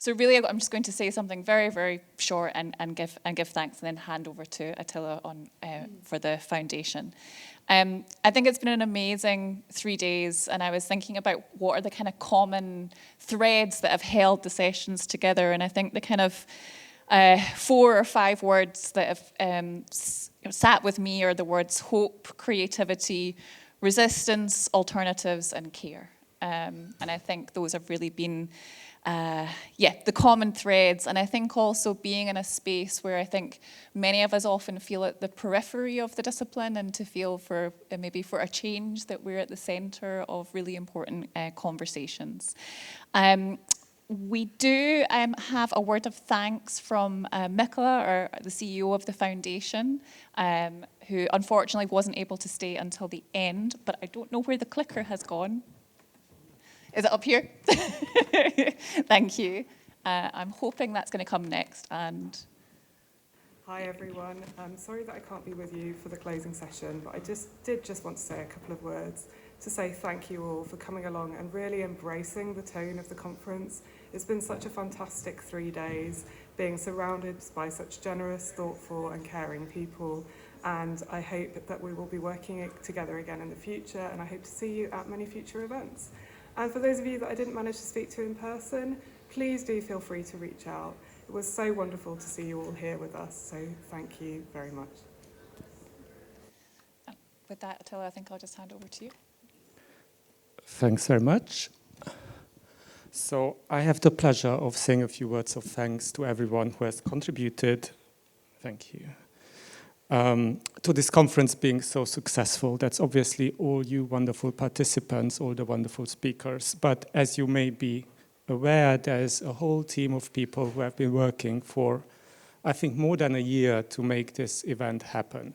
So really, I'm just going to say something very, very short and give thanks, and then hand over to Attila for the foundation. I think it's been an amazing 3 days, and I was thinking about what are the kind of common threads that have held the sessions together, and I think the kind of 4 or 5 words that have sat with me are the words hope, creativity, resistance, alternatives, and care. And I think those have really been the common threads. And I think also being in a space where I think many of us often feel at the periphery of the discipline, and to feel for maybe for a change that we're at the center of really important conversations. We do have a word of thanks from Michaela, or the CEO of the foundation, who unfortunately wasn't able to stay until the end, but I don't know where the clicker has gone. Is it up here? Thank you. I'm hoping that's going to come next. And hi everyone. I'm sorry that I can't be with you for the closing session, but I did just want to say a couple of words to say thank you all for coming along and really embracing the tone of the conference. It's been such a fantastic 3 days, being surrounded by such generous, thoughtful and caring people. And I hope that we will be working together again in the future, and I hope to see you at many future events. And for those of you that I didn't manage to speak to in person, please do feel free to reach out. It was so wonderful to see you all here with us, so thank you very much. With that, Attila, I think I'll just hand over to you. Thanks very much. So I have the pleasure of saying a few words of thanks to everyone who has contributed. Thank you. To this conference being so successful. That's obviously all you wonderful participants, all the wonderful speakers. But as you may be aware, there is a whole team of people who have been working for, I think, more than a year to make this event happen.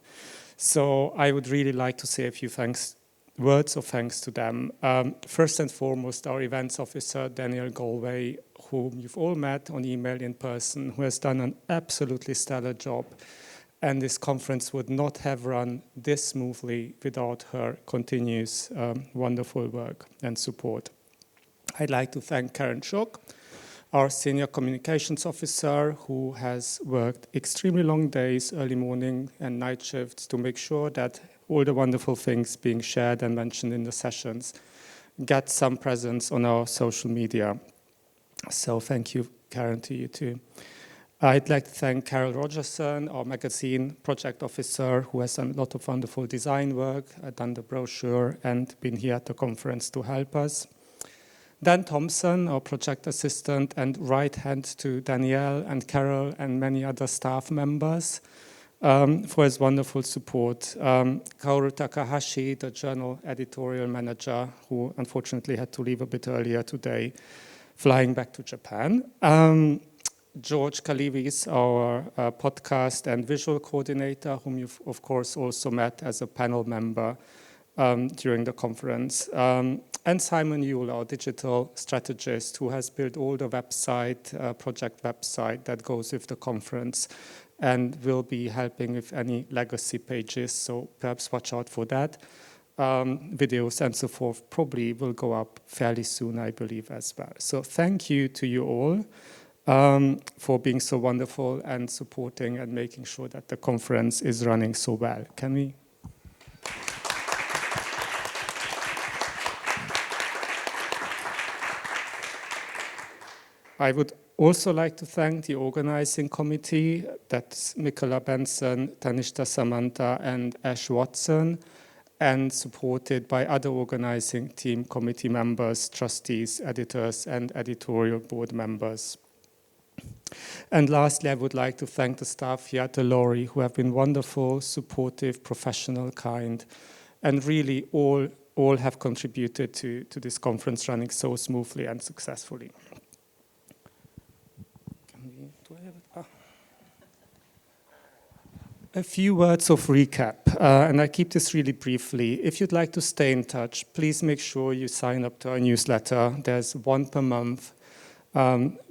So I would really like to say a few words of thanks to them. First and foremost, our events officer, Daniel Galway, whom you've all met on email in person, who has done an absolutely stellar job. And this conference would not have run this smoothly without her continuous wonderful work and support. I'd like to thank Carin, our senior communications officer, who has worked extremely long days, early morning and night shifts, to make sure that all the wonderful things being shared and mentioned in the sessions get some presence on our social media. So thank you, Carin, to you too. I'd like to thank Carol Rogerson, our magazine project officer, who has done a lot of wonderful design work, done the brochure, and been here at the conference to help us. Dan Thompson, our project assistant, and right hand to Danielle and Carol and many other staff members for his wonderful support. Kaoru Takahashi, the journal editorial manager, who unfortunately had to leave a bit earlier today, flying back to Japan. George Kalivis, our podcast and visual coordinator, whom you've, of course, also met as a panel member during the conference. And Simon Yule, our digital strategist, who has built all the project website that goes with the conference and will be helping with any legacy pages, so perhaps watch out for that. Videos and so forth probably will go up fairly soon, I believe, as well. So thank you to you all. For being so wonderful and supporting and making sure that the conference is running so well. Can we? I would also like to thank the organizing committee, that's Michaela Benson, Tanishta Samantha, and Ash Watson, and supported by other organizing team committee members, trustees, editors, and editorial board members. And lastly, I would like to thank the staff here at the Lowry, who have been wonderful, supportive, professional, kind, and really all have contributed to this conference running so smoothly and successfully. A few words of recap, and I keep this really briefly. If you'd like to stay in touch, please make sure you sign up to our newsletter. There's one per month.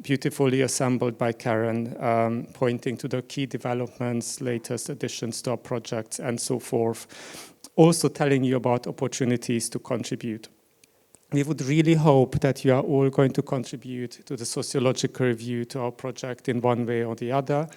Beautifully assembled by Carin, pointing to the key developments, latest additions to our projects, and so forth. Also telling you about opportunities to contribute. we would really hope that you are all going to contribute to the sociological review, to our project in one way or the other.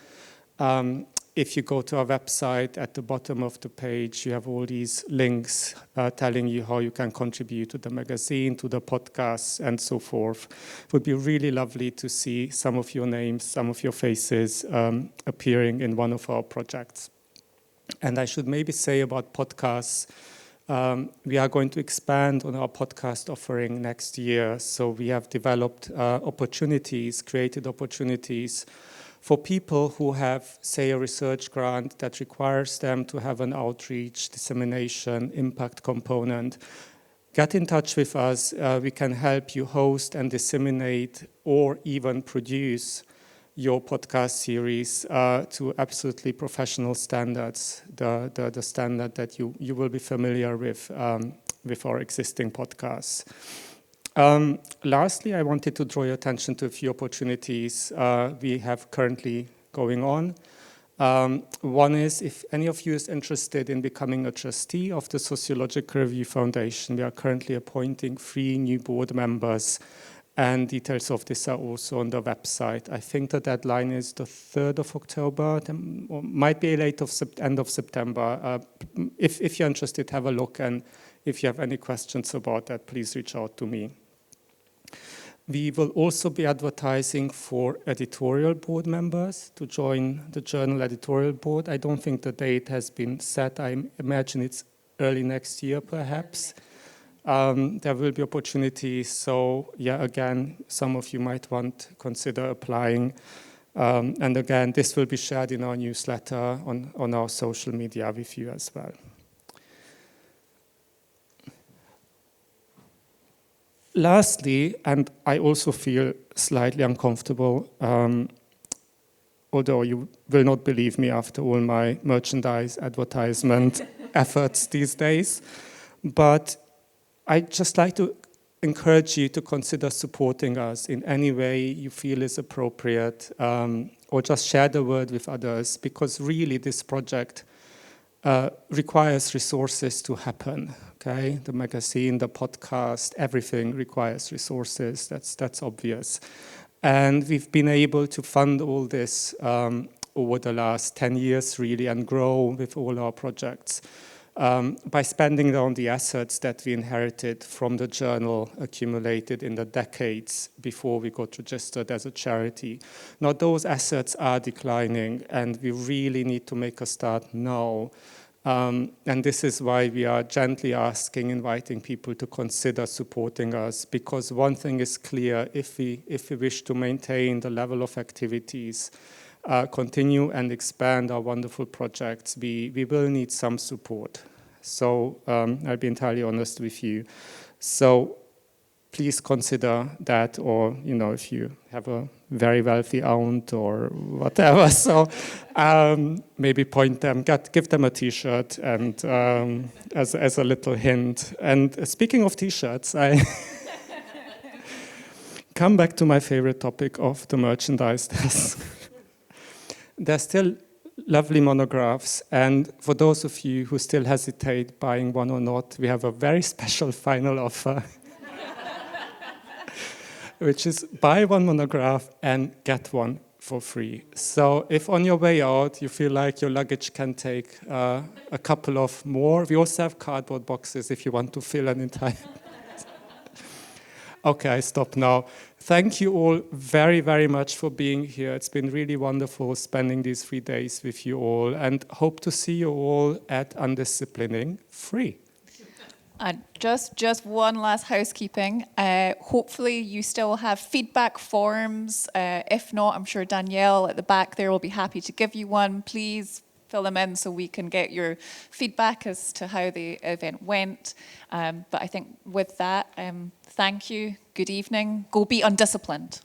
If you go to our website, at the bottom of the page, you have all these links telling you how you can contribute to the magazine, to the podcasts, and so forth. It would be really lovely to see some of your names, some of your faces appearing in one of our projects. And I should maybe say about podcasts, we are going to expand on our podcast offering next year. So we have developed opportunities, created opportunities for people who have, say, a research grant that requires them to have an outreach, dissemination, impact component. Get in touch with us. We can help you host and disseminate or even produce your podcast series to absolutely professional standards, the standard that you will be familiar with our existing podcasts. Lastly, I wanted to draw your attention to a few opportunities we have currently going on. One is, if any of you is interested in becoming a trustee of the Sociological Review Foundation, we are currently appointing 3 new board members, and details of this are also on the website. I think the deadline is the 3rd of October, or might be end of September. If you're interested, have a look, and if you have any questions about that, please reach out to me. We will also be advertising for editorial board members to join the journal editorial board. I don't think the date has been set. I imagine it's early next year, perhaps. There will be opportunities. So, yeah, again, some of you might want to consider applying. And again, this will be shared in our newsletter on our social media with you as well. Lastly, and I also feel slightly uncomfortable, although you will not believe me after all my merchandise advertisement efforts these days, but I'd just like to encourage you to consider supporting us in any way you feel is appropriate, or just share the word with others, because really this project requires resources to happen. Okay, the magazine, the podcast, everything requires resources. That's obvious, and we've been able to fund all this over the last 10 years, really, and grow with all our projects by spending down the assets that we inherited from the journal, accumulated in the decades before we got registered as a charity. Now, those assets are declining, and we really need to make a start now. And this is why we are gently inviting people to consider supporting us, because one thing is clear: if we wish to maintain the level of activities, continue and expand our wonderful projects, we will need some support. So I'll be entirely honest with you. So please consider that, or if you have a very wealthy aunt or whatever, so maybe point them, give them a T-shirt, and as a little hint. And speaking of T-shirts, I come back to my favorite topic of the merchandise desk. There's still lovely monographs, and for those of you who still hesitate buying one or not, we have a very special final offer. Which is buy one monograph and get one for free. So if on your way out you feel like your luggage can take a couple of more, we also have cardboard boxes if you want to fill an entire... Okay, I stop now. Thank you all very, very much for being here. It's been really wonderful spending these 3 days with you all, and hope to see you all at Undisciplining III. And just one last housekeeping. Hopefully you still have feedback forms. If not, I'm sure Danielle at the back there will be happy to give you one. Please fill them in so we can get your feedback as to how the event went. But I think with that, thank you, good evening. Go be undisciplined.